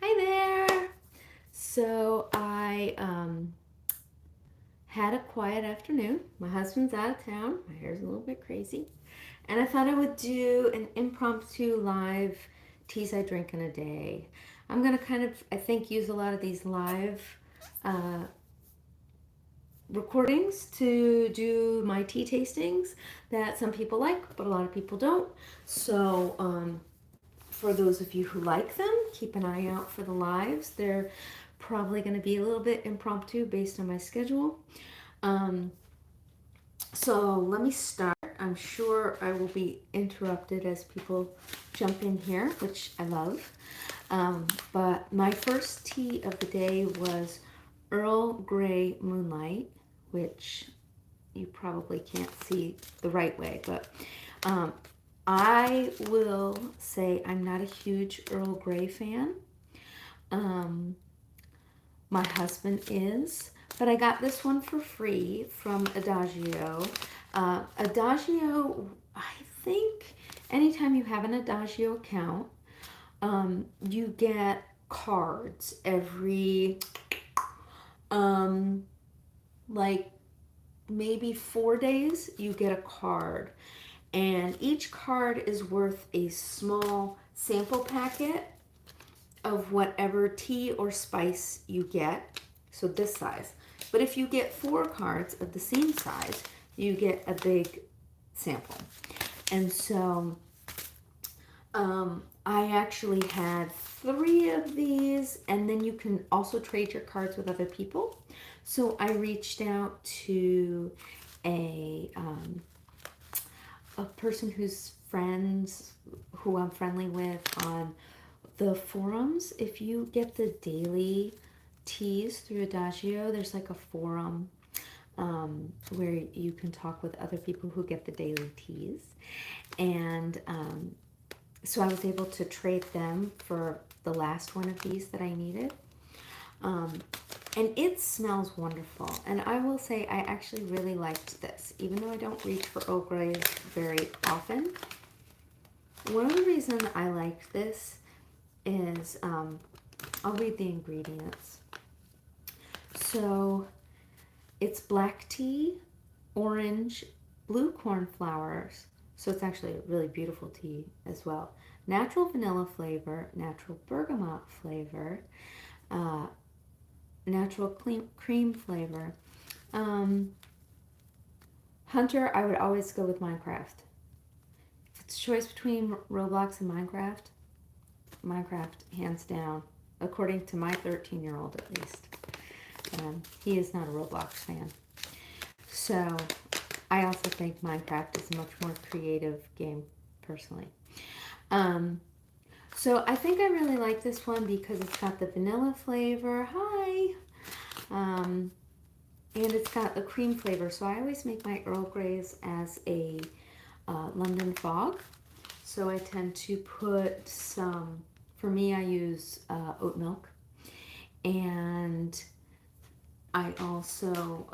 Hi there. So I had a quiet afternoon. My husband's out of town. My hair's a little bit crazy. And I thought I would do an impromptu live teas I drink in a day. I'm going to I think, use a lot of these live uh, recordings to do my tea tastings that some people like, but a lot of people don't. So, for those of you who like them, keep an eye out for the lives. They're probably going to be a little bit impromptu based on my schedule. Um, so let me start. I'm sure I will be interrupted as people jump in here, which I love. But my first tea of the day was Earl Grey Moonlight, which you probably can't see the right way, but um, I will say I'm not a huge Earl Grey fan. Um, my husband is, but I got this one for free from Adagio. Adagio, I think anytime you have an Adagio account, you get cards every, um, like maybe 4 days, you get a card. And each card is worth a small sample packet of whatever tea or spice you get. So this size. But if you get 4 cards of the same size, you get a big sample. And so I actually had 3 of these, and then you can also trade your cards with other people. So I reached out to a person who I'm friendly with on the forums. If you get the daily teas through Adagio, there's like a forum where you can talk with other people who get the daily teas. And so I was able to trade them for the last one of these that I needed. And it smells wonderful. And I will say I actually really liked this, even though I don't reach for Earl Grey very often. One of the reasons I liked this is, I'll read the ingredients. So it's black tea, orange, blue cornflowers. So it's actually a really beautiful tea as well. Natural vanilla flavor, natural bergamot flavor, natural cream flavor. Hunter, I would always go with Minecraft. If it's a choice between Roblox and Minecraft, hands down, according to my 13-year-old at least. He is not a Roblox fan. So I also think Minecraft is a much more creative game, personally. So I think I really like this one because it's got the vanilla flavor. Hi! And it's got the cream flavor. So I always make my Earl Greys as a London fog. So I tend to put some, for me I use oat milk. And I also,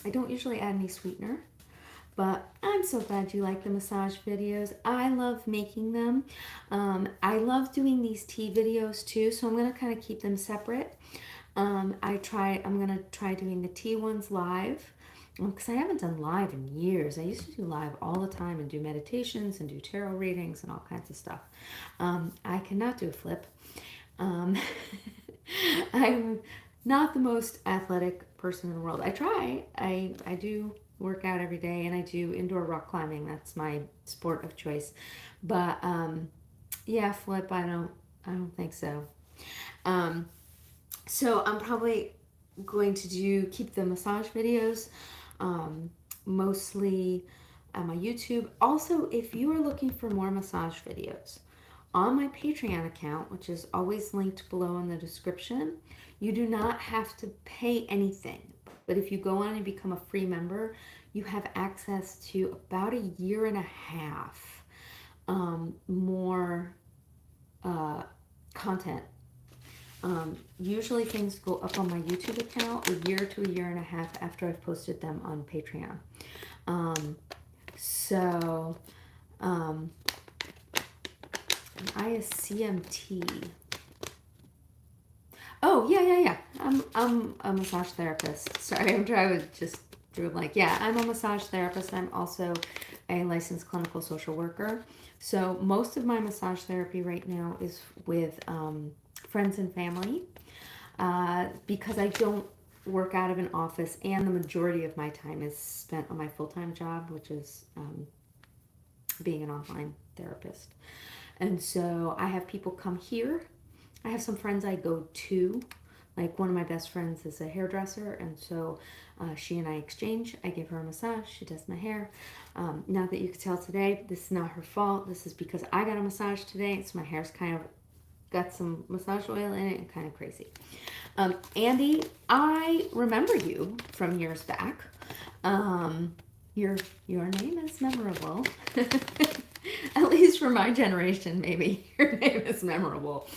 I don't usually add any sweetener. But I'm so glad you like the massage videos. I love making them. I love doing these tea videos too, so I'm going to kind of keep them separate. I'm going to try doing the tea ones live because I haven't done live in years. I used to do live all the time and do meditations and do tarot readings and all kinds of stuff. I cannot do a flip. I'm not the most athletic person in the world. I try. I do work out every day, and I do indoor rock climbing. That's my sport of choice. But yeah, flip, I don't think so. So I'm probably going to keep the massage videos mostly on my YouTube. Also, if you are looking for more massage videos, on my Patreon account, which is always linked below in the description, you do not have to pay anything. But if you go on and become a free member, you have access to about 1.5 years more content. Usually things go up on my YouTube account 1 year to 1.5 years after I've posted them on Patreon. ISCMT. Oh, yeah. I'm a massage therapist. Sorry, I'm trying to just drew a blank. Yeah, I'm a massage therapist. I'm also a licensed clinical social worker. So most of my massage therapy right now is with friends and family because I don't work out of an office, and the majority of my time is spent on my full-time job, which is being an online therapist. And so I have people come here. I have some friends I go to. Like one of my best friends is a hairdresser, and so she and I exchange. I give her a massage. She does my hair. Now that you can tell today, this is not her fault. This is because I got a massage today, so my hair's kind of got some massage oil in it and kind of crazy. Andy, I remember you from years back. Your name is memorable. At least for my generation, maybe your name is memorable.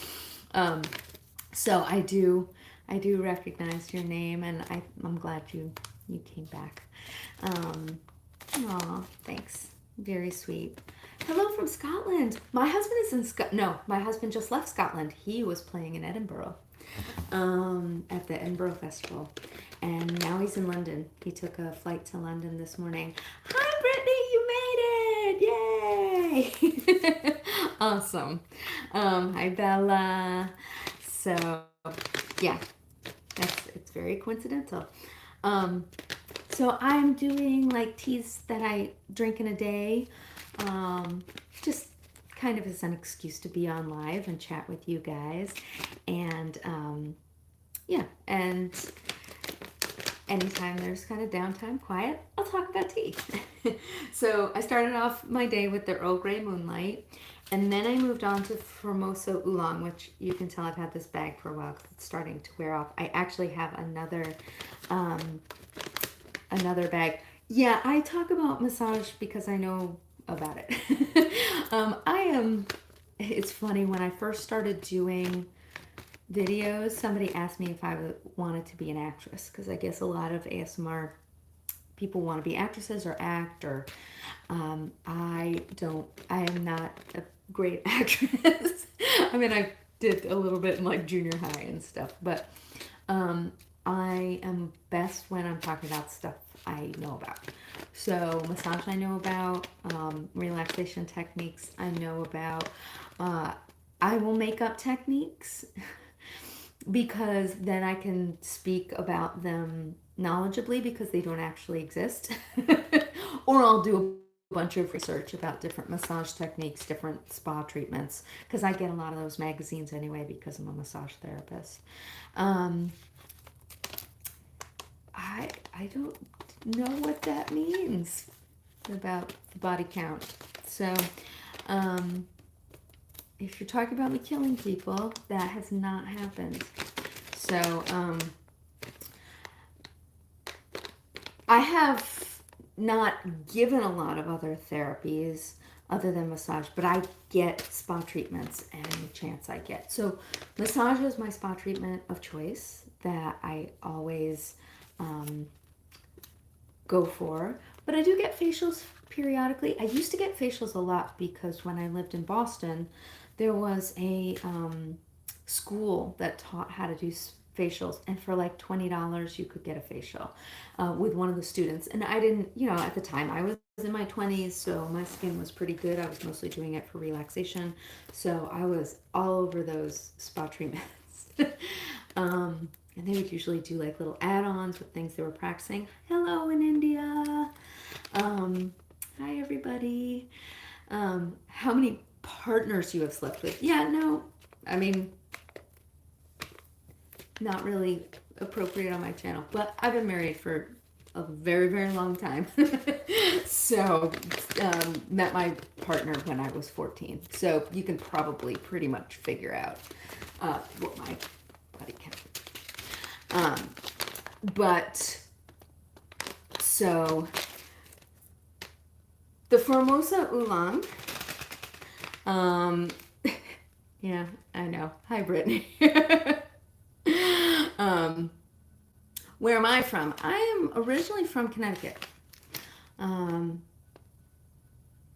So I do recognize your name, and I'm glad you came back. Aw, thanks. Very sweet. Hello from Scotland. My husband is in No, my husband just left Scotland. He was playing in Edinburgh, at the Edinburgh Festival, and now he's in London. He took a flight to London this morning. Hi, Brittany, you made it! Yay! Awesome. Hi, Bella. So, yeah, it's very coincidental. So I'm doing like teas that I drink in a day, just kind of as an excuse to be on live and chat with you guys. And yeah, and anytime there's kind of downtime, quiet, I'll talk about tea. So I started off my day with the Earl Grey Moonlight, and then I moved on to Formosa Oolong, which you can tell I've had this bag for a while because it's starting to wear off. I actually have another bag. Yeah, I talk about massage because I know about it. It's funny, when I first started doing videos, somebody asked me if I wanted to be an actress, because I guess a lot of ASMR people want to be actresses or act, or I am not a great actress. I mean, I did a little bit in like junior high and stuff, but I am best when I'm talking about stuff I know about. So massage I know about, relaxation techniques I know about. I will make up techniques because then I can speak about them knowledgeably because they don't actually exist. Or I'll do a bunch of research about different massage techniques, different spa treatments, because I get a lot of those magazines anyway because I'm a massage therapist. I don't know what that means about the body count. So, if you're talking about me killing people, that has not happened. So, I have not given a lot of other therapies other than massage, but I get spa treatments any chance I get. So, massage is my spa treatment of choice that I always go for, but I do get facials periodically. I used to get facials a lot because when I lived in Boston, there was a school that taught how to do facials, and for like $20 you could get a facial with one of the students. And I didn't, at the time I was in my 20s, so my skin was pretty good. I was mostly doing it for relaxation, so I was all over those spa treatments. And they would usually do like little add-ons with things they were practicing. Hello in India. Hi everybody. How many partners you have slept with? Yeah, no, I mean, not really appropriate on my channel, but I've been married for a very, very long time. So, met my partner when I was 14. So you can probably pretty much figure out what my body count. But so the Formosa Oolong, yeah, I know. Hi, Brittany. Where am I from? I am originally from Connecticut.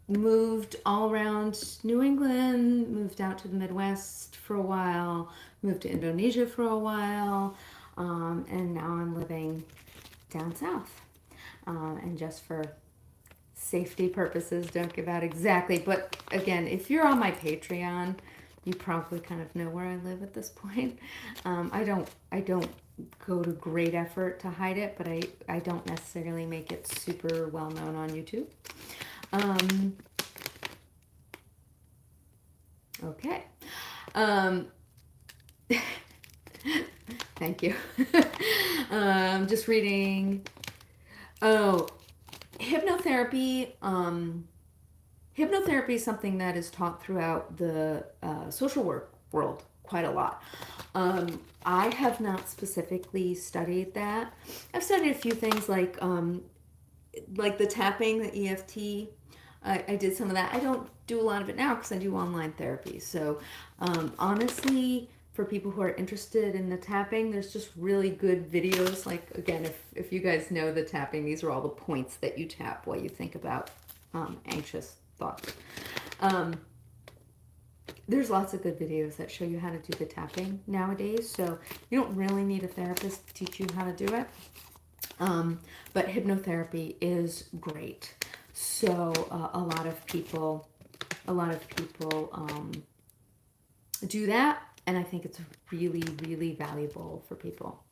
moved all around New England, moved out to the Midwest for a while, moved to Indonesia for a while, and now I'm living down south. And just for safety purposes, don't give out exactly. But again, if you're on my Patreon, you probably kind of know where I live at this point. I don't go to great effort to hide it, but I don't necessarily make it super well known on YouTube. Okay. Thank you. Just reading. Oh, hypnotherapy. Hypnotherapy is something that is taught throughout the social work world quite a lot. I have not specifically studied that. I've studied a few things like the tapping, the EFT. I did some of that. I don't do a lot of it now because I do online therapy. So honestly, for people who are interested in the tapping, there's just really good videos. Like, again, if you guys know the tapping, these are all the points that you tap while you think about anxious thoughts. There's lots of good videos that show you how to do the tapping nowadays. So you don't really need a therapist to teach you how to do it. But hypnotherapy is great. So a lot of people do that, and I think it's really, really valuable for people.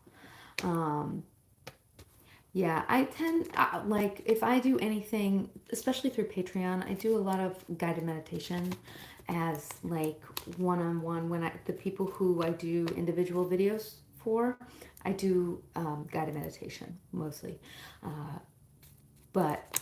Yeah, I tend, like, if I do anything, especially through Patreon, I do a lot of guided meditation as, like, one-on-one. When the people who I do individual videos for, I do guided meditation, mostly. But,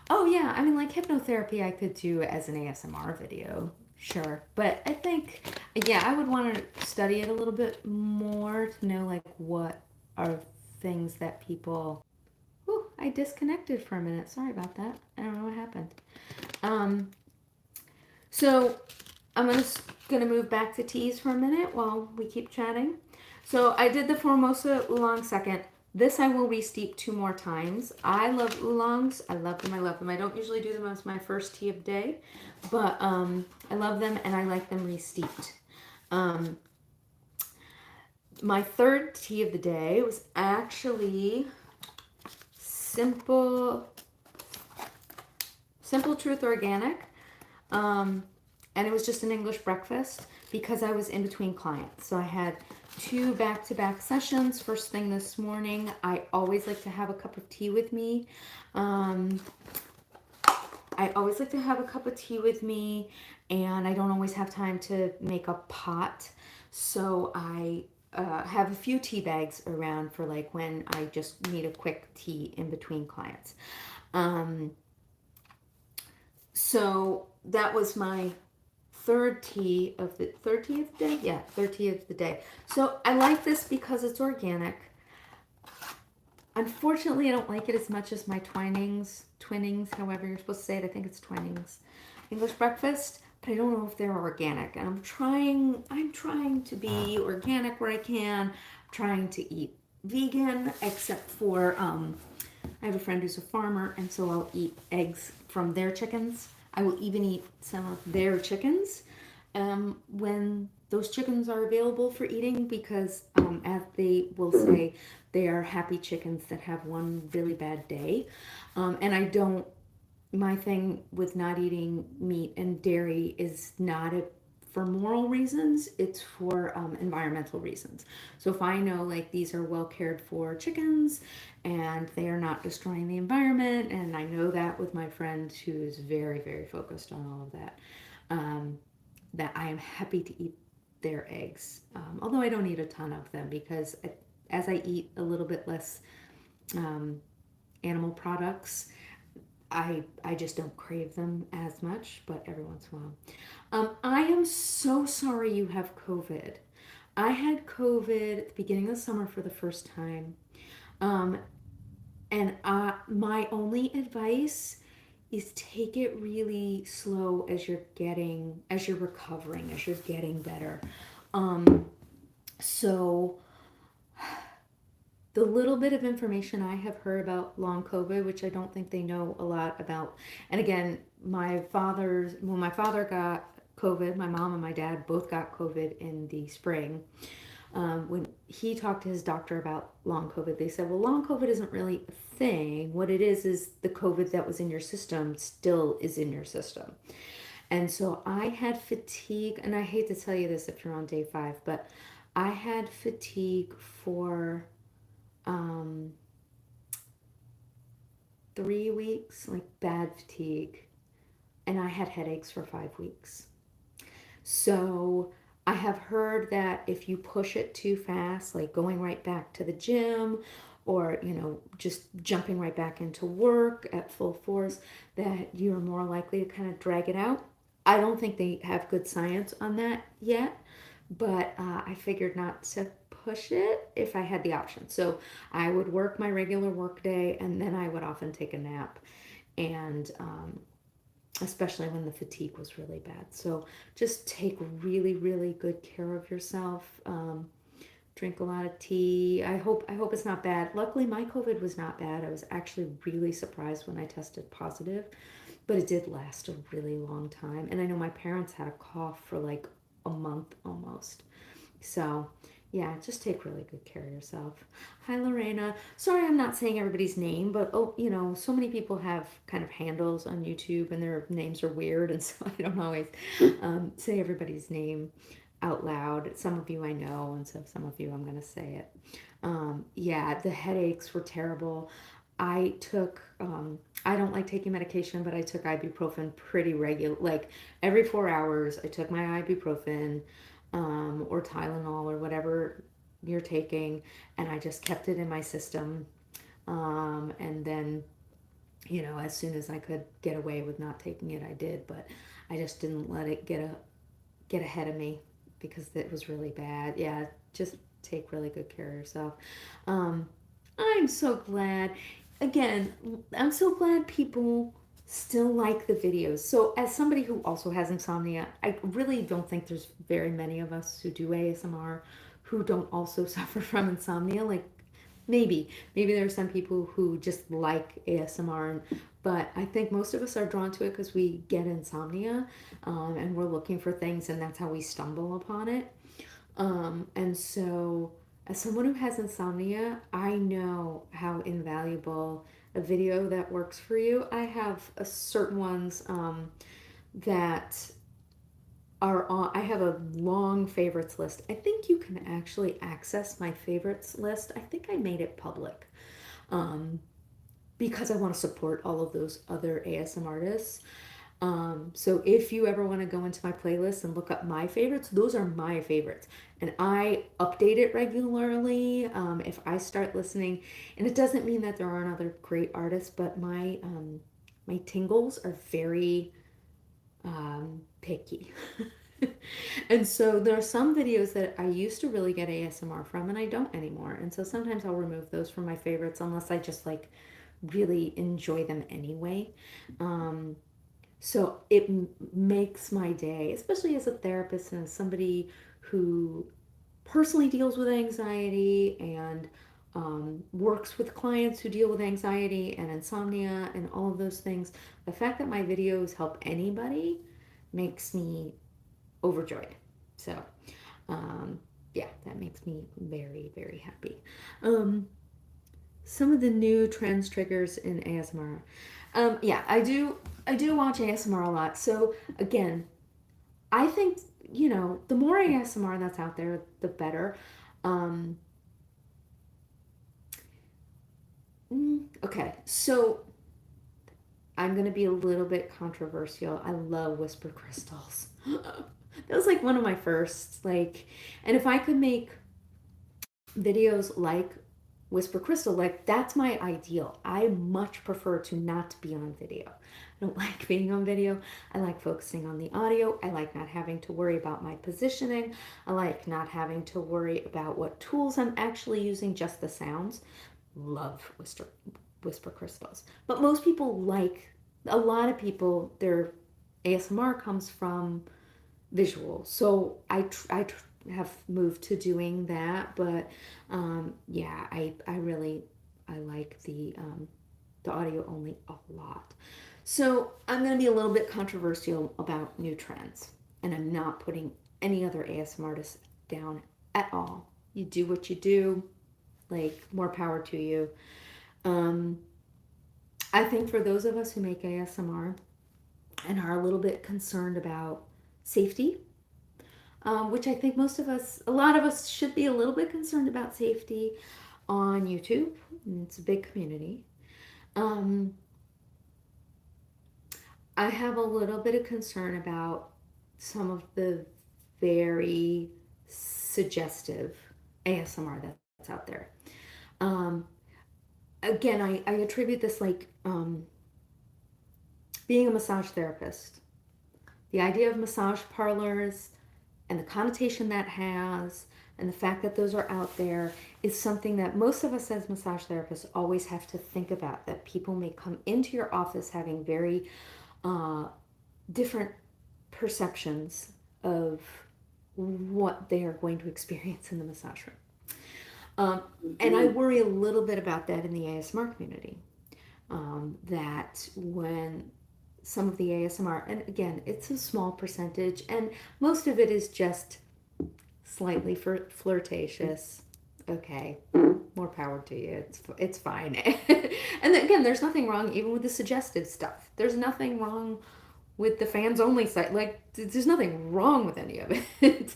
oh yeah, I mean, like, hypnotherapy I could do as an ASMR video, sure. But I think, yeah, I would want to study it a little bit more to know, like, what are things that people... Ooh, I disconnected for a minute. Sorry about that. I don't know what happened. So I'm gonna move back to teas for a minute while we keep chatting. So I did the Formosa oolong second. This I will re-steep 2 more times. I love oolongs. I love them. I love them. I don't usually do them as my first tea of the day, but I love them and I like them re-steeped. My third tea of the day was actually Simple Truth Organic. And it was just an English breakfast because I was in between clients. So I had 2 back-to-back sessions first thing this morning. I always like to have a cup of tea with me. And I don't always have time to make a pot. So I have a few tea bags around for, like, when I just need a quick tea in between clients. So that was my third tea of the day. Yeah, third tea of the day. So I like this because it's organic. Unfortunately, I don't like it as much as my Twinings, however you're supposed to say it. I think it's Twinings English breakfast, but I don't know if they're organic. And I'm trying to be organic where I can. I'm trying to eat vegan, except for I have a friend who's a farmer, and so I'll eat eggs from their chickens. I will even eat some of their chickens when those chickens are available for eating, because as they will say, they are happy chickens that have one really bad day. And my thing with not eating meat and dairy is not for moral reasons, it's for environmental reasons. So if I know, like, these are well cared for chickens and they are not destroying the environment, and I know that with my friend who's very, very focused on all of that, that I am happy to eat their eggs. Although I don't eat a ton of them, because as I eat a little bit less animal products, I just don't crave them as much, but every once in a while. I am so sorry you have COVID. I had COVID at the beginning of the summer for the first time. And my only advice is take it really slow as you're recovering, as you're getting better. So the little bit of information I have heard about long COVID, which I don't think they know a lot about. And again, when my father got COVID, my mom and my dad both got COVID in the spring. When he talked to his doctor about long COVID, they said, well, long COVID isn't really a thing. What it is the COVID that was in your system still is in your system. And so I had fatigue, and I hate to tell you this if you're on day 5, but I had fatigue for um, 3 weeks, like bad fatigue, and I had headaches for 5 weeks. So I have heard that if you push it too fast, like going right back to the gym or, just jumping right back into work at full force, that you're more likely to kind of drag it out. I don't think they have good science on that yet, but I figured not to push it if I had the option. So I would work my regular work day and then I would often take a nap. And especially when the fatigue was really bad. So just take really, really good care of yourself. Drink a lot of tea. I hope it's not bad. Luckily, my COVID was not bad. I was actually really surprised when I tested positive, but it did last a really long time. And I know my parents had a cough for like a month almost. So yeah, just take really good care of yourself. Hi, Lorena. Sorry I'm not saying everybody's name, but so many people have kind of handles on YouTube and their names are weird, and so I don't always say everybody's name out loud. Some of you I know, and so some of you I'm going to say it. Yeah, the headaches were terrible. I don't like taking medication, but I took ibuprofen pretty regular. Like every 4 hours, I took my ibuprofen or Tylenol or whatever you're taking, and I just kept it in my system. And then, as soon as I could get away with not taking it, I did, but I just didn't let it get ahead of me because it was really bad. Yeah, just take really good care of yourself. I'm so glad. Again, I'm so glad people still like the videos. So as somebody who also has insomnia, I really don't think there's very many of us who do ASMR who don't also suffer from insomnia. Like maybe there are some people who just like ASMR, but I think most of us are drawn to it because we get insomnia, and we're looking for things, and that's how we stumble upon it. And so as someone who has insomnia, I know how invaluable a video that works for you. I have certain ones that are on. I have a long favorites list. I think you can actually access my favorites list. I think I made it public because I want to support all of those other ASMR artists. So if you ever want to go into my playlist and look up my favorites, those are my favorites. And I update it regularly if I start listening. And it doesn't mean that there aren't other great artists, but my tingles are very picky. And so there are some videos that I used to really get ASMR from and I don't anymore. And so sometimes I'll remove those from my favorites unless I just like really enjoy them anyway. So it makes my day, especially as a therapist and as somebody who personally deals with anxiety and works with clients who deal with anxiety and insomnia and all of those things. The fact that my videos help anybody makes me overjoyed. So, yeah, that makes me very, very happy. Some of the new trends triggers in ASMR. Yeah, I do watch ASMR a lot. So again, I think, the more ASMR that's out there, the better. Okay, so I'm going to be a little bit controversial. I love WhisperCrystals. That was like one of my first, and if I could make videos like WhisperCrystal, like that's my ideal. I much prefer to not be on video. I don't like being on video. I like focusing on the audio. I like not having to worry about my positioning. I like not having to worry about what tools I'm actually using, just the sounds. Love WhisperCrystals. But most people a lot of people, their ASMR comes from visual. So have moved to doing that, but yeah, I really I like the audio only a lot. So I'm going to be a little bit controversial about new trends, and I'm not putting any other ASMR artists down at all. You do what you do, like more power to you. Um, I think for those of us who make ASMR and are a little bit concerned about safety, which I think most of us, a lot of us should be a little bit concerned about safety on YouTube. It's a big community. Um, I have a little bit of concern about some of the very suggestive ASMR that's out there. Um, Again, I attribute this like being a massage therapist. The idea of massage parlors and the connotation that has and the fact that those are out there is something that most of us as massage therapists always have to think about, that people may come into your office having very different perceptions of what they are going to experience in the massage room. And I worry a little bit about that in the ASMR community. That when some of the ASMR, and again, it's a small percentage, and most of it is just slightly flirtatious. Okay, more power to you. It's fine. And again, there's nothing wrong even with the suggestive stuff. There's nothing wrong with the fans only site. Like, there's nothing wrong with any of it.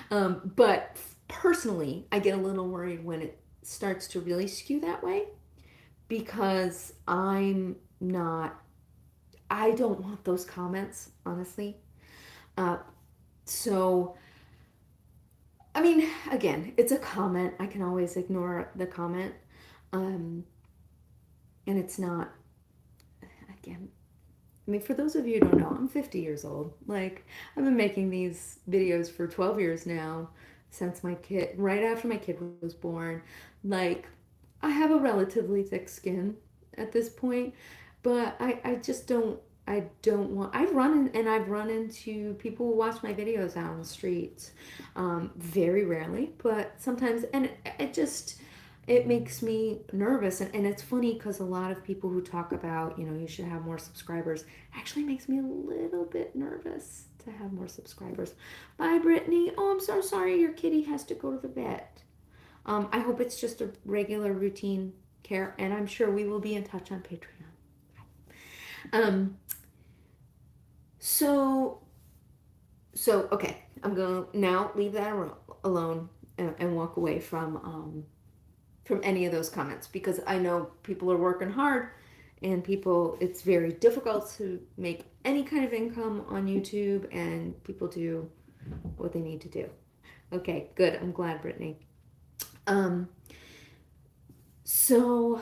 But personally, I get a little worried when it starts to really skew that way, because I don't want those comments, honestly. So, I mean, again, it's a comment. I can always ignore the comment. And it's not, again, I mean, for those of you who don't know, I'm 50 years old. Like, I've been making these videos for 12 years now, since right after my kid was born. Like, I have a relatively thick skin at this point, but I just don't, I've run into people who watch my videos out on the streets. Very rarely, but sometimes, and it makes me nervous. And it's funny because a lot of people who talk about, you should have more subscribers, actually makes me a little bit nervous to have more subscribers. Bye, Brittany. Oh, I'm so sorry your kitty has to go to the vet. I hope it's just a regular routine care, and I'm sure we will be in touch on Patreon. So okay, I'm going to now leave that alone and walk away from any of those comments, because I know people are working hard, and it's very difficult to make any kind of income on YouTube, and people do what they need to do. Okay, good. I'm glad, Brittany. So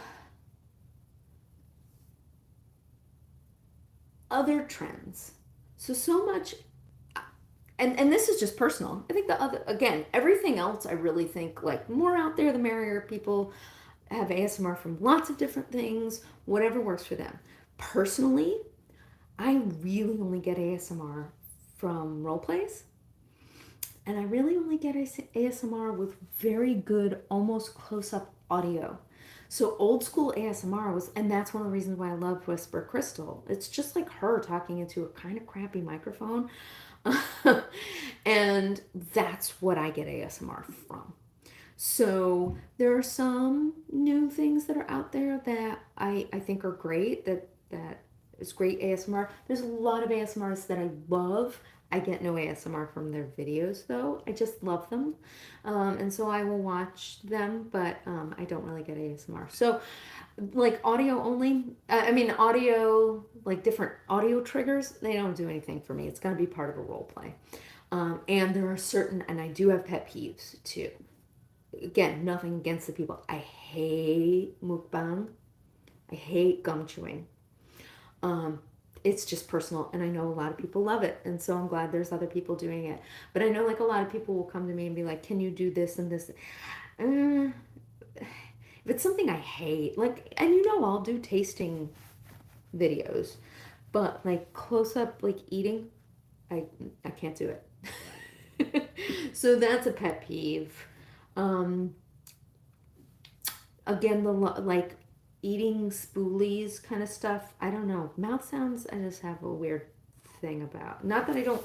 other trends. So much, and this is just personal. I think everything else, I really think, like, more out there, the merrier. People have ASMR from lots of different things, whatever works for them. Personally, I really only get ASMR from role plays. And I really only get ASMR with very good, almost close-up audio. So old school ASMR and that's one of the reasons why I love WhisperCrystal. It's just like her talking into a kind of crappy microphone. And that's what I get ASMR from. So there are some new things that are out there that I think are great, that is great ASMR. There's a lot of ASMRs that I love. I get no ASMR from their videos, though. I just love them. And so I will watch them, but I don't really get ASMR. So, like, audio only, audio, like different audio triggers, they don't do anything for me. It's going to be part of a role play. And there are and I do have pet peeves, too. Again, nothing against the people. I hate mukbang. I hate gum chewing. It's just personal, and I know a lot of people love it, and so I'm glad there's other people doing it. But I know, like, a lot of people will come to me and be like, can you do this and this? If it's something I hate, like, and I'll do tasting videos, but like close up, like eating, I can't do it. So that's a pet peeve. Um, Again, like eating spoolies kind of stuff. I don't know. Mouth sounds, I just have a weird thing about. Not that I don't,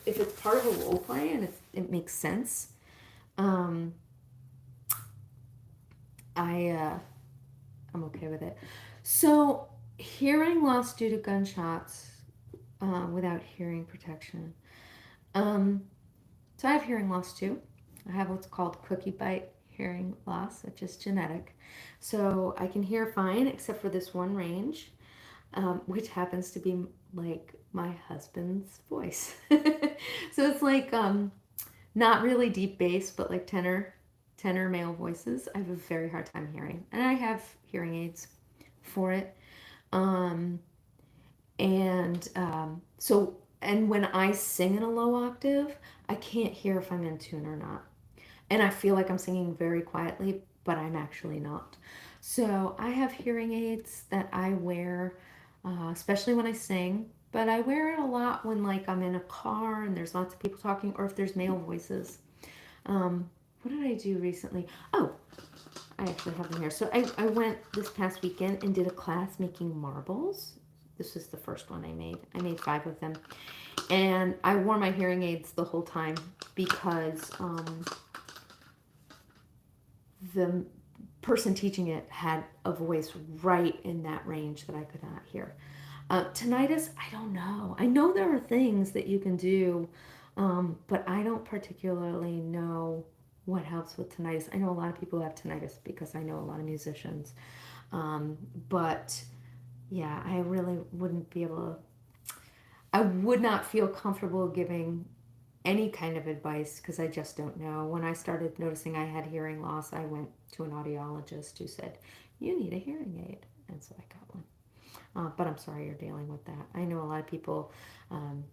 if it's part of a role play and it makes sense. Um, I I'm okay with it. So hearing loss due to gunshots without hearing protection. Um, so I have hearing loss too. I have what's called cookie bite hearing loss, which is genetic. So I can hear fine except for this one range, which happens to be like my husband's voice. So it's like not really deep bass, but like tenor male voices. I have a very hard time hearing, and I have hearing aids for it. Um, and when I sing in a low octave, I can't hear if I'm in tune or not. And I feel like I'm singing very quietly, but I'm actually not. So I have hearing aids that I wear, especially when I sing, but I wear it a lot when like I'm in a car and there's lots of people talking, or if there's male voices. What did I do recently? Oh, I actually have them here. So I went this past weekend and did a class making marbles. This is the first one I made. I made 5 of them. And I wore my hearing aids the whole time because the person teaching it had a voice right in that range that I could not hear. Tinnitus, I don't know. I know there are things that you can do, but I don't particularly know what helps with tinnitus. I know a lot of people have tinnitus because I know a lot of musicians. But yeah, I really wouldn't be able to, I would not feel comfortable giving any kind of advice because I just don't know. When I started noticing I had hearing loss, I went to an audiologist who said, "You need a hearing aid." And so I got one. But I'm sorry you're dealing with that. I know a lot of people, um,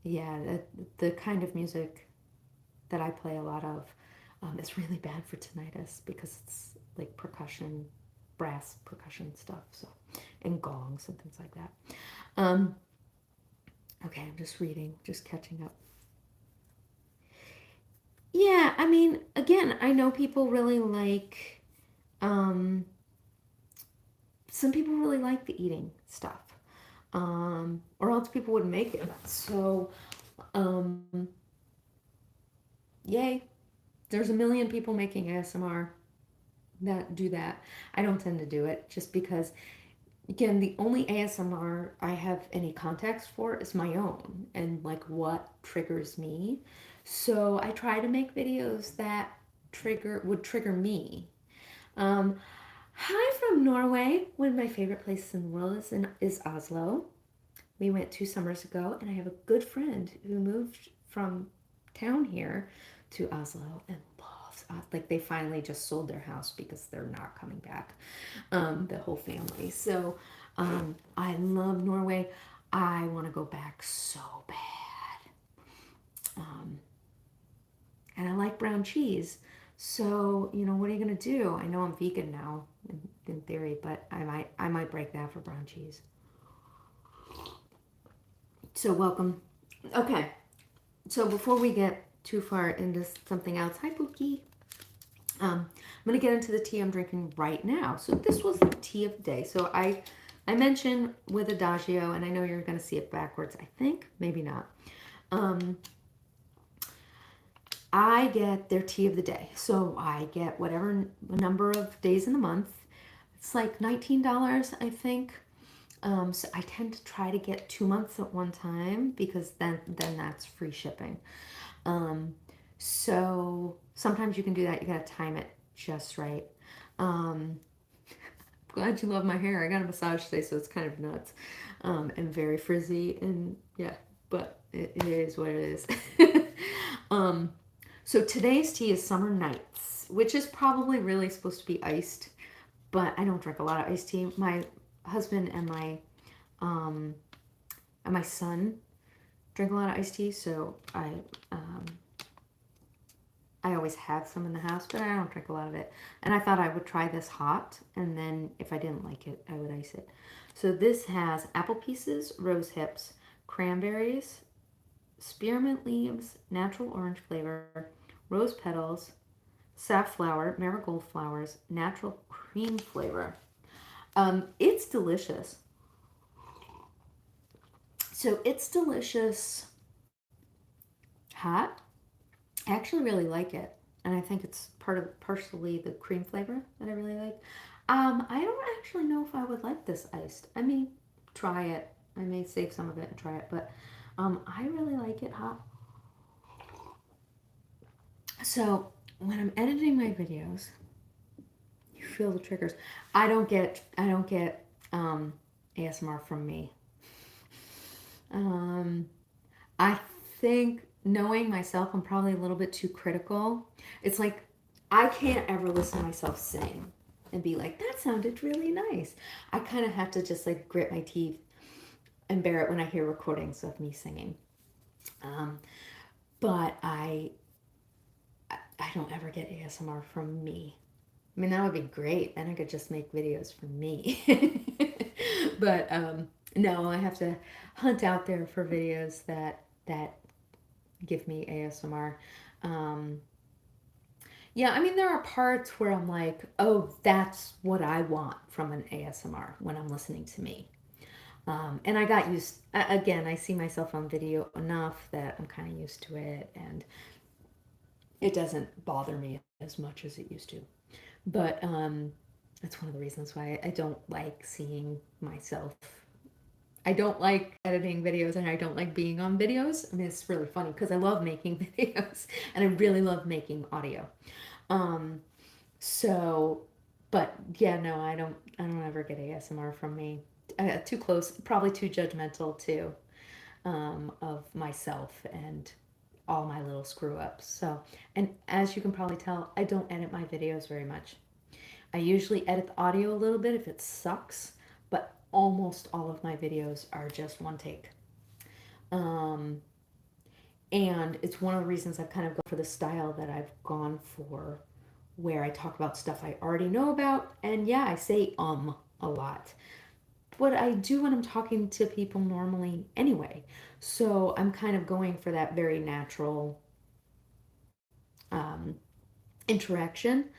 yeah, the kind of music that I play a lot of is really bad for tinnitus because it's like percussion, brass percussion stuff, so, and gongs and things like that. Um, okay, I'm just reading, just catching up. Yeah, I mean, again, I know people really like, um, some people really like the eating stuff, or else people wouldn't make it. So, um, yay, there's a million people making ASMR that do that. I don't tend to do it just because, again, the only ASMR I have any context for is my own and like what triggers me. So I try to make videos that would trigger me. Um, Hi from Norway. One of my favorite places in the world is Oslo. We went 2 summers ago, and I have a good friend who moved from town here to Oslo and loves like they finally just sold their house because they're not coming back, the whole family. So I love Norway. I want to go back so bad. Um, and I like brown cheese. So, what are you gonna do? I know I'm vegan now, in theory, but I might break that for brown cheese. So welcome. Okay, so before we get too far into something else, hi Pookie. I'm gonna get into the tea I'm drinking right now. So this was the tea of the day. So I mentioned with Adagio, and I know you're gonna see it backwards. I think maybe not. I get their tea of the day. So I get whatever number of days in the month. It's like $19, I think. So I tend to try to get 2 months at one time because then that's free shipping. So sometimes you can do that. You gotta time it just right. Glad you love my hair. I got a massage today, so it's kind of nuts, and very frizzy, and yeah, but it is what it is. So today's tea is Summer Nights, which is probably really supposed to be iced, but I don't drink a lot of iced tea. My husband um, and my son drink a lot of iced tea, so I always have some in the house, but I don't drink a lot of it. And I thought I would try this hot, and then if I didn't like it, I would ice it. So this has apple pieces, rose hips, cranberries, spearmint leaves, natural orange flavor, rose petals, safflower, marigold flowers, natural cream flavor. It's delicious. So it's delicious hot. I actually really like it, and I think it's partially the cream flavor that I really like. I don't actually know if I would like this iced. I may try it. I may save some of it and try it, but I really like it hot. So when I'm editing my videos, you feel the triggers. I don't get ASMR from me. Um, I think knowing myself, I'm probably a little bit too critical. It's like I can't ever listen to myself sing and be like, that sounded really nice. I kind of have to just like grit my teeth and bear it when I hear recordings of me singing. Um, but I don't ever get ASMR from me. I mean, that would be great. Then I could just make videos for me. But no, I have to hunt out there for videos that give me ASMR. Um, yeah, I mean, there are parts where I'm like, oh, that's what I want from an ASMR when I'm listening to me. And I got used, again, I see myself on video enough that I'm kind of used to it, and it doesn't bother me as much as it used to. But that's one of the reasons why I don't like seeing myself. I don't like editing videos and I don't like being on videos. I mean, it's really funny because I love making videos and I really love making audio. Um, so, but yeah, no, I don't ever get ASMR from me. Too close, probably too judgmental too, of myself and all my little screw ups. So, and as you can probably tell, I don't edit my videos very much. I usually edit the audio a little bit if it sucks, but almost all of my videos are just one take. Um, and it's one of the reasons I've kind of gone for the style that I've gone for, where I talk about stuff I already know about. And yeah, I say a lot. What I do when I'm talking to people normally anyway. So I'm kind of going for that very natural um, interaction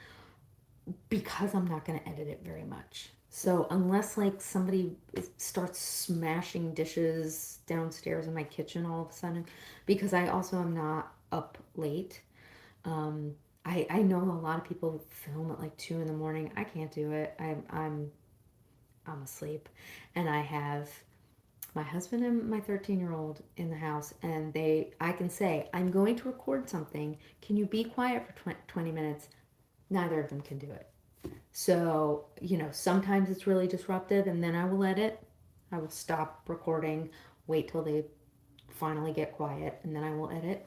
because I'm not going to edit it very much. So unless like somebody starts smashing dishes downstairs in my kitchen all of a sudden, because I also am not up late. Um, I know a lot of people film at like 2 in the morning. I can't do it. I'm asleep, and I have my husband and my 13-year-old in the house, and I can say I'm going to record something. Can you be quiet for 20 minutes? Neither of them can do it. So, sometimes it's really disruptive, and then I will edit. I will stop recording, wait till they finally get quiet, and then I will edit,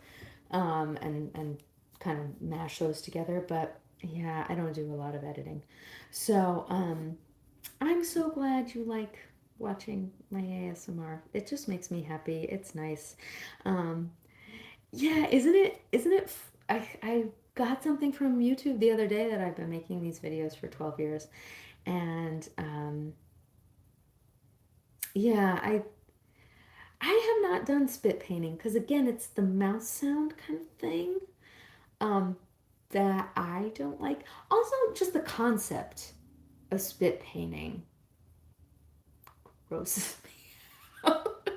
and kind of mash those together. But yeah, I don't do a lot of editing. So, I'm so glad you like watching my ASMR. It just makes me happy. It's nice. Um, yeah, isn't it I got something from YouTube the other day that I've been making these videos for 12 years. And yeah, I have not done spit painting because again, it's the mouse sound kind of thing um that I don't like. Also, just the concept of spit painting grosses me out.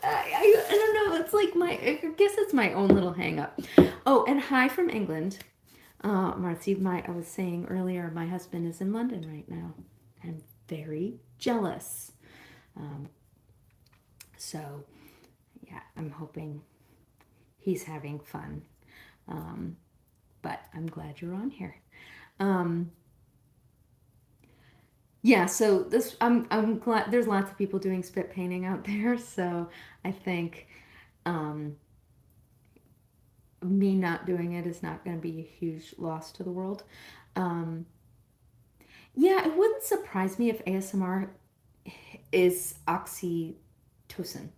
I don't know. It's like I guess it's my own little hang up. Oh, and hi from England. Marcy, I was saying earlier, my husband is in London right now. I'm very jealous. Um, so, yeah, I'm hoping he's having fun. Um, but I'm glad you're on here. Um, yeah, so I'm glad there's lots of people doing spit painting out there. So I think um, me not doing it is not going to be a huge loss to the world. Um, yeah, it wouldn't surprise me if ASMR is oxytocin.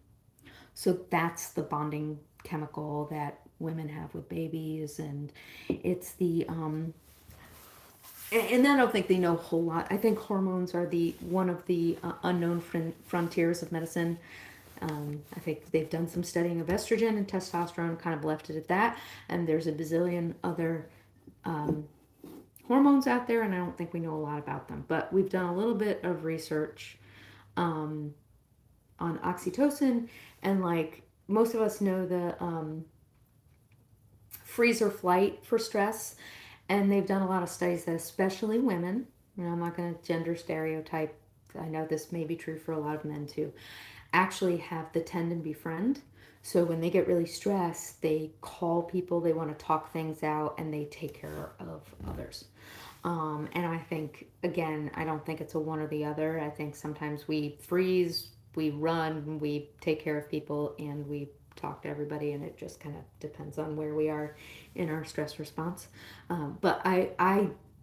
So that's the bonding chemical that women have with babies, and it's the and I don't think they know a whole lot. I think hormones are the one of the unknown frontiers of medicine. I think they've done some studying of estrogen and testosterone, kind of left it at that. And there's a bazillion other hormones out there, and I don't think we know a lot about them. But we've done a little bit of research on oxytocin, and like most of us know the freeze or flight for stress, and they've done a lot of studies that especially women, I'm not going to gender stereotype, I know this may be true for a lot of men too, actually have the tend and befriend. So when they get really stressed, they call people, they want to talk things out, and they take care of others. And I think, again, I don't think it's a one or the other. I think sometimes we freeze, we run, we take care of people, and we talk to everybody, and it just kind of depends on where we are in our stress response. But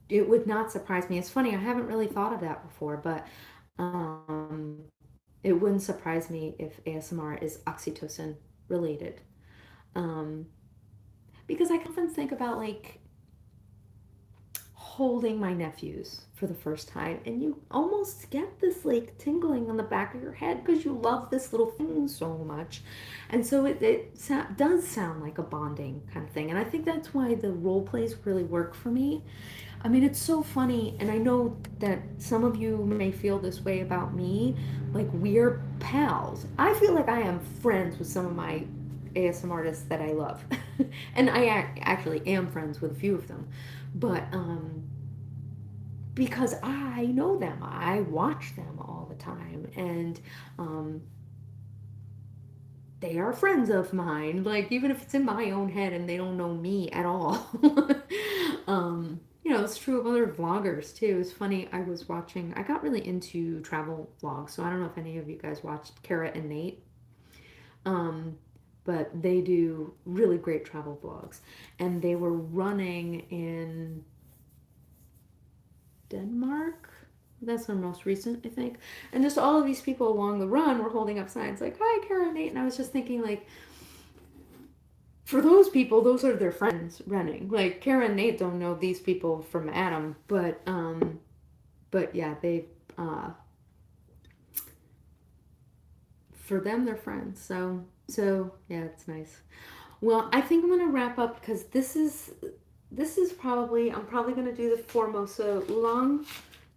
it would not surprise me. It's funny, I haven't really thought of that before, but it wouldn't surprise me if ASMR is oxytocin related. Um, because I often think about like holding my nephews for the first time, and you almost get this like tingling on the back of your head because you love this little thing so much. And so it does sound like a bonding kind of thing, and I think that's why the role plays really work for me. I mean, it's so funny, and I know that some of you may feel this way about me, like we're pals. I feel like I am friends with some of my ASM artists that I love. And I actually am friends with a few of them. But because I know them, I watch them all the time, and um, they are friends of mine. Like, even if it's in my own head and they don't know me at all. It's true of other vloggers too. It's funny, I got really into travel vlogs, so I don't know if any of you guys watched Kara and Nate. But they do really great travel vlogs. And they were running in Denmark. That's their most recent, I think. And just all of these people along the run were holding up signs like, "Hi, Kara and Nate." And I was just thinking, like, for those people, those are their friends running. Like, Kara and Nate don't know these people from Adam, but yeah, they for them they're friends. So yeah, it's nice. Well, I think I'm gonna wrap up because this is probably, I'm probably gonna do the Formosa Oolong,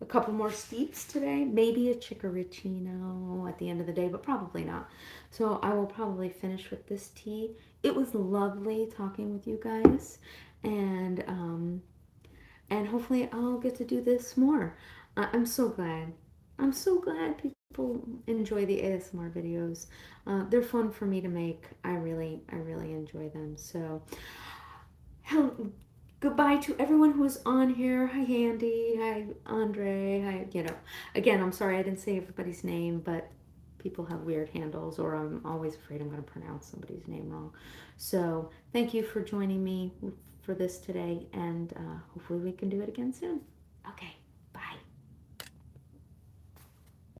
a couple more steeps today, maybe a Chicoricino at the end of the day, but probably not. So I will probably finish with this tea. It was lovely talking with you guys, and hopefully I'll get to do this more. I'm so glad. I'm so glad people enjoy the ASMR videos. They're fun for me to make. I really enjoy them. So, hell, goodbye to everyone who was on here. Hi, Andy. Hi, Andre. Hi, Again, I'm sorry I didn't say everybody's name, but people have weird handles, or I'm always afraid I'm going to pronounce somebody's name wrong. So, thank you for joining me for this today, and hopefully we can do it again soon. Okay.